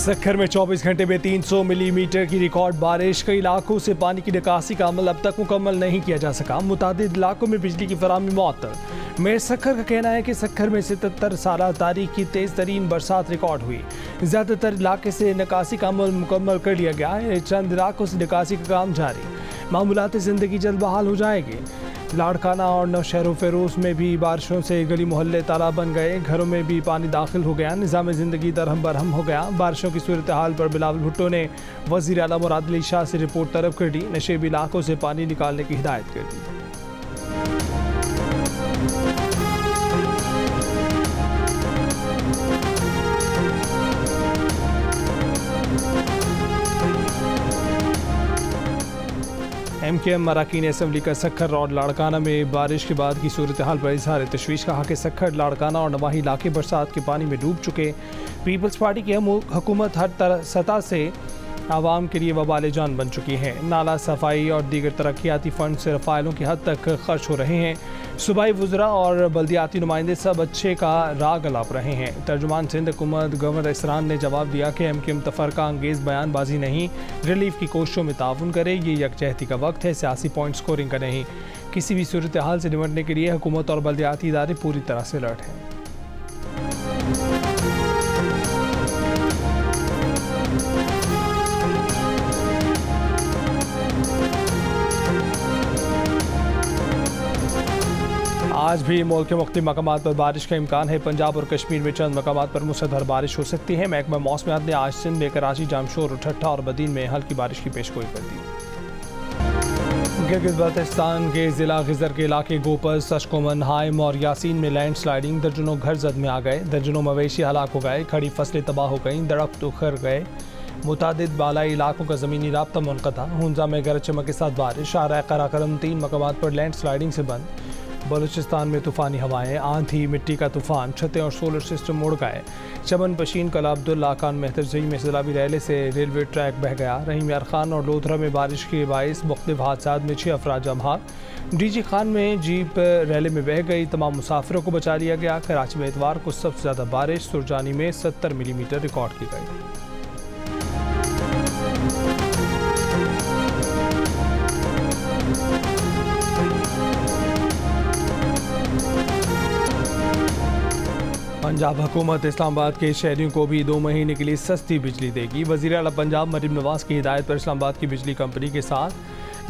सक्खर में 24 घंटे में 300 मिलीमीटर की रिकॉर्ड बारिश। कई इलाकों से पानी की निकासी का अमल अब तक मुकम्मल नहीं किया जा सका। मुतादिद इलाकों में बिजली की फराहमी मुअत्तल। मेयर सक्खर का कहना है कि सक्खर में 77 साल तारीख की तेज़ तरीन बरसात रिकॉर्ड हुई। ज़्यादातर इलाके से निकासी का अमल मुकम्मल कर लिया गया है। चंद इलाकों से निकासी का काम जारी। मामूलाती ज़िंदगी जल्द बहाल हो जाएगी। लाड़काना और नौशहर फेरोज़ में भी बारिशों से गली मोहल्ले तालाब बन गए। घरों में भी पानी दाखिल हो गया। निज़ाम ज़िंदगी दरहम बरहम हो गया। बारिशों की सूरत हाल पर बिलावल भुट्टो ने वज़ीर आला मुराद अली शाह से रिपोर्ट तलब कर दी। नशेबी इलाकों से पानी निकालने की हिदायत कर दी। MKM अरकान असम्बली का सक्खर और लाड़काना में बारिश के बाद की सूरत हाल पर इजहार तशवीश। कहा कि सक्खर, लाड़काना और नवाही इलाके बरसात के पानी में डूब चुके। पीपल्स पार्टी की हुकूमत हर सतह से आवाम के लिए वबाल जान बन चुकी है। नाला सफाई और दीगर तरक्याती फंड सिर्फ फाइलों की हद तक खर्च हो रहे हैं। सूबाई वज़रा और बल्दियाती नुमाइंदे सब अच्छे का राग अलाप रहे हैं। तर्जुमान सिंध हुकूमत गवर्नर इसरान ने जवाब दिया कि MKM तफरका अंगेज़ बयानबाजी नहीं, रिलीफ की कोशिशों में ताउन करे। ये यकजहती का वक्त है, सियासी पॉइंट स्कोरिंग का नहीं। किसी भी सूरत हाल से निपटने के लिए हुकूमत और बल्दियाती इदारे पूरी तरह से अलर्ट हैं। आज भी मुल्क के मुख्तलिफ मकामात पर बारिश का इम्कान है। पंजाब और कश्मीर में चंद मकामात पर मूसलाधार बारिश हो सकती है। महकमा मौसमियात ने आज सिंध में कराची, जामशोर, ठट्ठा और बदीन में हल्की बारिश की पेशगोई कर दी। गिलगित बल्तिस्तान के ज़िला गिज़र के इलाके गोपस, अशकोमन, हाइम और यासीन में लैंड स्लाइडिंग। दर्जनों घर जद में आ गए। दर्जनों मवेशी हलाक हो गए। खड़ी फसलें तबाह हो गईं। दरख्त उखड़ गए। मुतादिद बालाई इलाकों का ज़मीनी राब्ता मुनक़ता। हुंजा में गरज चमक के साथ बारिश। शारा कराकरम 3 मकामात पर लैंड स्लाइडिंग से बंद। बलूचिस्तान में तूफ़ानी हवाएं, आंधी, मिट्टी का तूफ़ान। छतें और सोलर सिस्टम उड़ गए। चमन पशीन, कला अब्दुल्ला खान, मेहतरजई में सैलाबी रैले से रेलवे ट्रैक बह गया। रहीम यार खान और लोधरा में बारिश के बाइस मुख्तलिफ हादसात में 6 अफराद जमहा। DG खान में जीप रैले में बह गई। तमाम मुसाफिरों को बचा लिया गया। कराची में इतवार को सबसे ज़्यादा बारिश सुरजानी में 70 मिलीमीटर रिकॉर्ड की गई। पंजाब हुकूमत इस्लामाबाद के शहरियों को भी 2 महीने के लिए सस्ती बिजली देगी। वज़ीर आला पंजाब मरीम नवाज की हिदायत पर इस्लामाबाद की बिजली कंपनी के साथ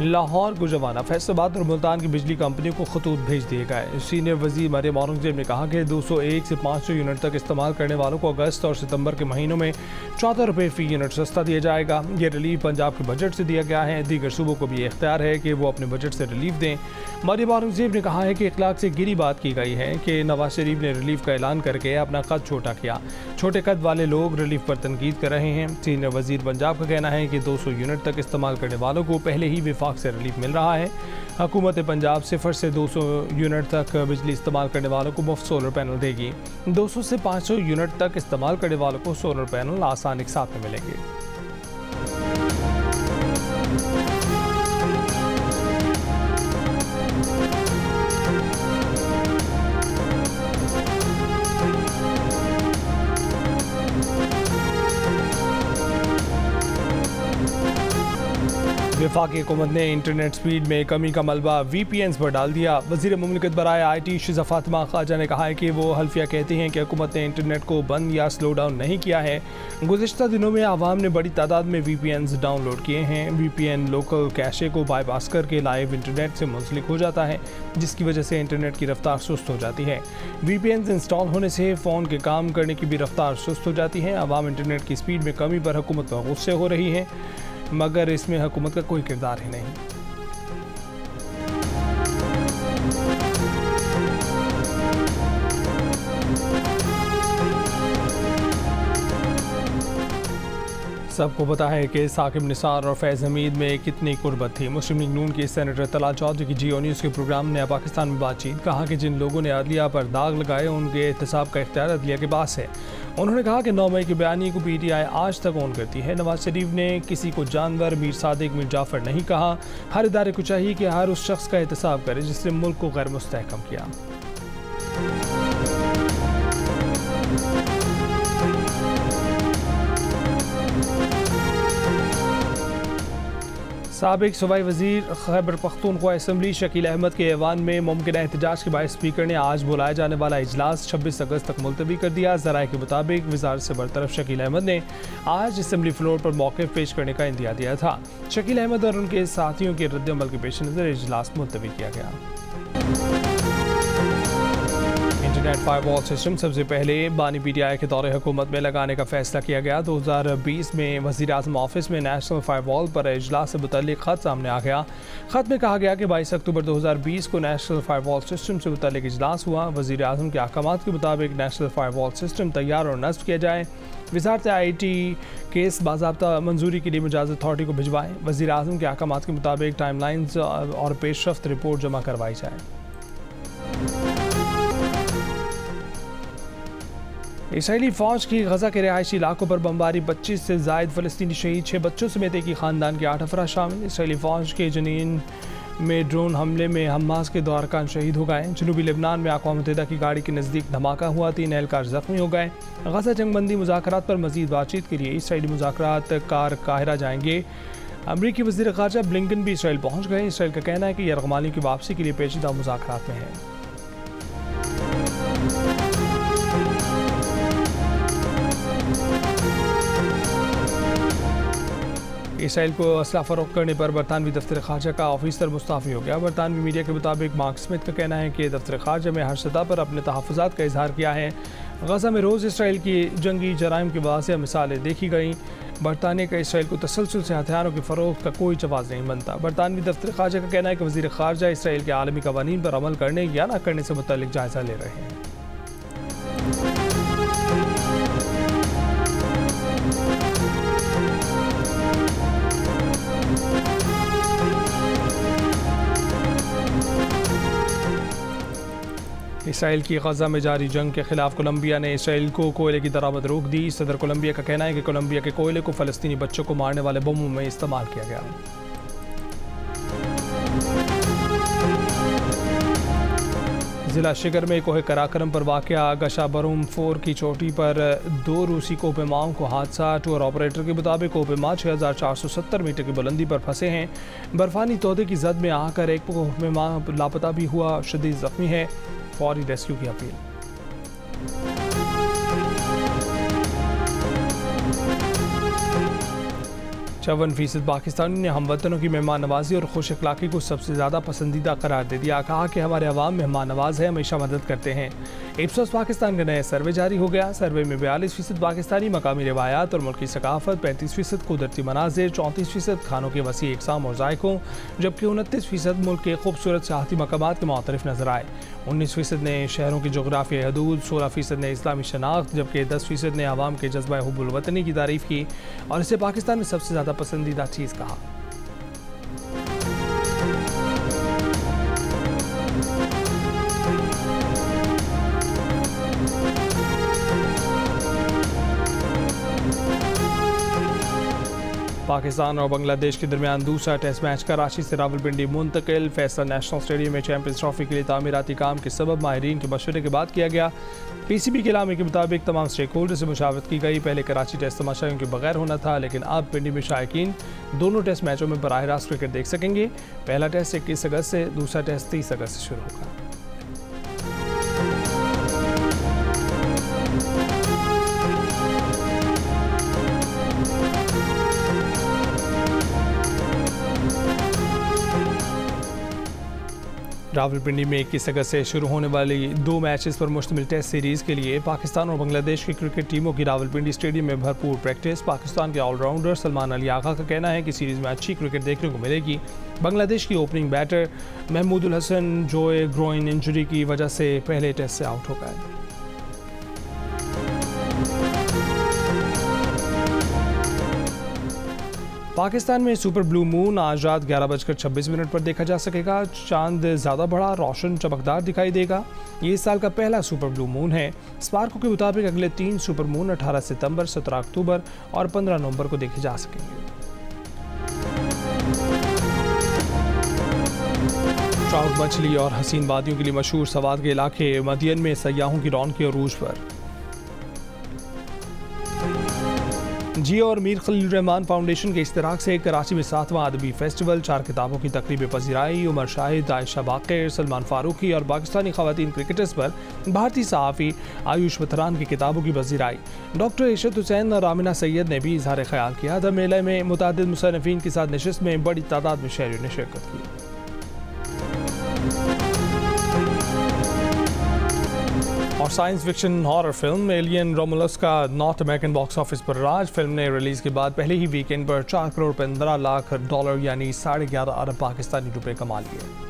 लाहौर, गुजरावाना, फैसलाबाद और मुल्तान की बिजली कंपनियों को खतूत भेज दिए गए। सीनियर वज़ीर मरियम औरंगज़ेब ने कहा कि 201 से 500 यूनिट तक इस्तेमाल करने वालों को अगस्त और सितंबर के महीनों में 14 रुपये फ़ी यूनिट सस्ता दिया जाएगा। ये रिलीफ पंजाब के बजट से दिया गया है। दीगर सूबों को भी इख्तियार है कि वो अपने बजट से रिलीफ दें। मरियम औरंगज़ेब ने कहा है कि इखलाक से गिरी बात की गई है कि नवाज शरीफ ने रिलीफ का ऐलान करके अपना कद छोटा किया। छोटे कद वाले लोग रिलीफ पर तनकीद कर रहे हैं। सीनियर वज़ीर पंजाब का कहना है कि 200 यूनिट तक इस्तेमाल करने वालों को पहले ही विफाक से रिलीफ मिल रहा है। हुकूमत पंजाब 0 से 200 यूनिट तक बिजली इस्तेमाल करने वालों को मुफ्त सोलर पैनल देगी। 200 से 500 यूनिट तक इस्तेमाल करने वालों को सोलर पैनल आसान एक साथ में मिलेंगे। वफाकी हुकूमत ने इंटरनेट स्पीड में कमी का मलबा VPNs पर डाल दिया। वज़ीर मुमलिकत बराए IT शिज़ा फ़ातिमा ख़ाजा ने कहा है कि वो हल्फिया कहते हैं कि हुकूमत ने इंटरनेट को बंद या स्लो डाउन नहीं किया है। गुज़िश्ता दिनों में आवाम ने बड़ी तादाद में VPNs डाउनलोड किए हैं। VPN लोकल कैशे को बाईपास करके लाइव इंटरनेट से मुंसलिक हो जाता है, जिसकी वजह से इंटरनेट की रफ्तार सुस्त हो जाती है। VPNs इंस्टॉल होने से फ़ोन के काम करने की भी रफ्तार सुस्त हो जाती है। आवाम इंटरनेट की स्पीड में कमी पर हुकूमत पर गुस्से हो रही है, मगर इसमें हुकूमत का कोई किरदार ही नहीं। सबको पता है कि साकिब निसार और फैज़ हमीद में कितनी कुर्बत थी। मुस्लिम लीग नून के सेनेटर तला चौधरी की जियो न्यूज़ के प्रोग्राम ने पाकिस्तान में बातचीत। कहा कि जिन लोगों ने अदलिया पर दाग लगाए उनके एहतसाब का इख्तियार अदलिया के पास है। उन्होंने कहा कि 9 मई के बयानी को PTI आज तक ऑन करती है। नवाज शरीफ ने किसी को जानवर, मीर सादिक, मीर जाफ़र नहीं कहा। हर इदारे को चाहिए कि हर उस शख्स का एहतसाब करे जिसने मुल्क को गैर मुस्तहकम किया। साबिक सूबाई वजीर खैबर पख्तूनख्वा असम्बली शकील अहमद के ऐवान में मुमकिन एहतजाज के बाद स्पीकर ने आज बुलाए जाने वाला इजलास 26 अगस्त तक मुलतवी कर दिया। ज़राए के मुताबिक वज़ारत से बरतरफ शकील अहमद ने आज असम्बली फ्लोर पर मौक़िफ़ पेश करने का इंदिया दिया था। शकील अहमद और उनके साथियों के रद्द-ए-अमल के पेश नज़र इजलास मुलतवी किया गया। इंटरनेट फायरवॉल सिस्टम सबसे पहले बानी PTI के दौरे हुकूमत में लगाने का फैसला किया गया। 2020 में वज़ीर आज़म ऑफिस में नेशनल फायरवॉल पर इजलास से मुतल्लिक़ ख़त सामने आ गया। ख़त में कहा गया कि 22 अक्टूबर 2020 को नेशनल फायरवॉल सिस्टम से मुतल्लिक़ इजलास हुआ। वज़ीर आज़म के अहकामात के मुताबिक नेशनल फायरवॉल सिस्टम तैयार और नस्ब किया जाए। वज़ारत IT केस बाज़ाब्ता मंजूरी के लिए मिजाज अथॉरिटी को भिजवाएँ। वज़ीर आज़म के अहकामात के मुताबिक टाइमलाइंस और पेशरफ्त रिपोर्ट जमा करवाई जाए। इसराइली फ़ौज की गज़ा के रिहायशी इलाकों पर बमबारी, 25 से ज़ायद फ़लस्तीनी शहीद, 6 बच्चों समेत एक ही ख़ानदान के 8 अफराद शामिल। इसराइली फ़ौज के जनीन में ड्रोन हमले में हमास के 2 अरकान शहीद हो गए। जनूबी लेबनान में अक़वाम मुत्तहिदा की गाड़ी के नज़दीक धमाका हुआ, 3 एहलकार ज़ख्मी हो गए। गज़ा जंगबंदी मुज़ाकरात पर मज़ीद बातचीत के लिए इसराइली मुज़ाकरात कार काहिरा जाएंगे। अमरीकी वज़ीर ख़ारजा ब्लिंकन भी इसराइल पहुँच गए। इसराइल का कहना है कि यरग़मालियों की वापसी के लिए पेचीदा मुज़ाकरात में है। इसराइल को असला फ़रोख्त करने पर बरतानवी दफ्तर ख़ारजा का ऑफिसर मुस्ताफ़ी हो गया। बरतानवी मीडिया के मुताबिक मार्क स्मिथ का कहना है कि दफ्तर ख़ारजा में हर सतह पर अपने तहफ़्फ़ुज़ात का इजहार किया है। गज़ा में रोज़ इसराइल की जंगी जराइम की वाज़ेह मिसालें देखी गईं। बरतानिया का इसराइल को तसलसल से हथियारों की फ़रोख्त का कोई जवाज़ नहीं बनता। बरतानवी दफ्तर ख़ारजा का कहना है कि वज़ीर ख़ारजा इसराइल के आलमी क़वानीन पर अमल करने या न करने से मुतल्लिक़ जायज़ा ले रहे हैं। इसराइल की गज़ा में जारी जंग के खिलाफ कोलंबिया ने इसराइल को कोयले की दरामद रोक दी। सदर कोलंबिया का कहना है कि कोलंबिया के कोयले को फ़लस्तीनी बच्चों को मारने वाले बमों में इस्तेमाल किया गया। ज़िला शिगर में कोहे कराकरम पर वाक़या गशाबरूम 4 की चोटी पर 2 रूसी कोपेमाओं को हादसा। टूर ऑपरेटर के मुताबिक कोपेमा 6470 मीटर की बुलंदी पर फंसे हैं। बर्फानी तोदे की जद में आकर एक कोपेमा लापता भी हुआ, शदीद ज़ख्मी है। फौरी रेस्क्यू की अपील। 54% पाकिस्तानी ने हमवतनों की मेहमान नवाजी और खुश अखलाक़ी को सबसे ज़्यादा पसंदीदा करार दे दिया। कहा कि हमारे अवाम मेहमान नवाज है, हमेशा मदद करते हैं। इप्सोस पाकिस्तान का नया सर्वे जारी हो गया। सर्वे में 42% पाकिस्तानी मकामी रिवायात और मुल्की सकाफत, 35% कुदरती मनाजिर, 34% खानों के वसी इकसाम और जायकों, जबकि 29% मुल्क के खूबसूरत सियाहती मकामात के मुतरिफ नजर आए। 19% ने शहरों की जोग्राफियाई हदूद, 16% ने इस्लामी शनाख्त, जबकि 10% ने आवाम के जज्बा हुब्बुल वतनी की तारीफ़ की और इसे पाकिस्तान में सबसे ज़्यादा पसंदीदा चीज़ कहा। पाकिस्तान और बांग्लादेश के दरमियान दूसरा टेस्ट मैच कराची से रावलपिंडी मुंतकिल। फैसला नेशनल स्टेडियम में चैंपियंस ट्रॉफी के लिए तामीराती काम के सबब माहिरीन के मशवरे के बाद किया गया। PCB के इलामे के मुताबिक तमाम स्टेक होल्डर से मुशावरत की गई। पहले कराची टेस्ट तमाशाइयों के बगैर होना था, लेकिन अब पिंडी में शायकीन दोनों टेस्ट मैचों में बराह रास्त क्रिकेट देख सकेंगे। पहला टेस्ट 21 अगस्त से, दूसरा टेस्ट 30 अगस्त से शुरू होगा। रावलपिंडी में 21 अगस्त से शुरू होने वाली 2 मैचेस पर मुश्तमिल टेस्ट सीरीज़ के लिए पाकिस्तान और बांग्लादेश की क्रिकेट टीमों की रावलपिंडी स्टेडियम में भरपूर प्रैक्टिस। पाकिस्तान के ऑलराउंडर सलमान अली आगा का कहना है कि सीरीज़ में अच्छी क्रिकेट देखने को मिलेगी। बांग्लादेश की ओपनिंग बैटर महमूदुल हसन जोए ग्रोइन इंजरी की वजह से पहले टेस्ट से आउट हो गए। पाकिस्तान में सुपर ब्लू मून आज रात 11:26 पर देखा जा सकेगा। चांद ज़्यादा बड़ा, रोशन, चमकदार दिखाई देगा। ये इस साल का पहला सुपर ब्लू मून है। स्पार्को के मुताबिक अगले 3 सुपर मून 18 सितंबर, 17 अक्टूबर और 15 नवंबर को देखे जा सकेंगे। ट्राउट मछली और हसीन वादियों के लिए मशहूर सवाद के इलाके मदियन में सयाहों की रौनक और रूज पर। जियो और मीर खलील रहमान फाउंडेशन के इश्तराक से कराची में 7वां अदबी फेस्टिवल, 4 किताबों की तकरीब पजीराई। उमर शाहिद, आयशा बाक़िर, सलमान फारूकी और पाकिस्तानी ख़वातीन क्रिकेटर्स पर भारतीय सहाफ़ी आयुष मथरान की किताबों की पजीराई। डॉक्टर इशरत हुसैन और आमिना सैयद ने भी इजहार ख्याल किया था। मेले में मुतादिद मुसन्निफ़ीन के साथ नशिस्त में बड़ी तादाद में शहरियों ने शिरकत की। और science fiction horror film alien Romulus का नॉर्थ अमेरिकन बॉक्स ऑफिस पर राज। फिल्म ने रिलीज के बाद पहले ही वीकेंड पर $4 करोड़ $15 लाख यानी 11.5 अरब पाकिस्तानी रुपए कमा लिए।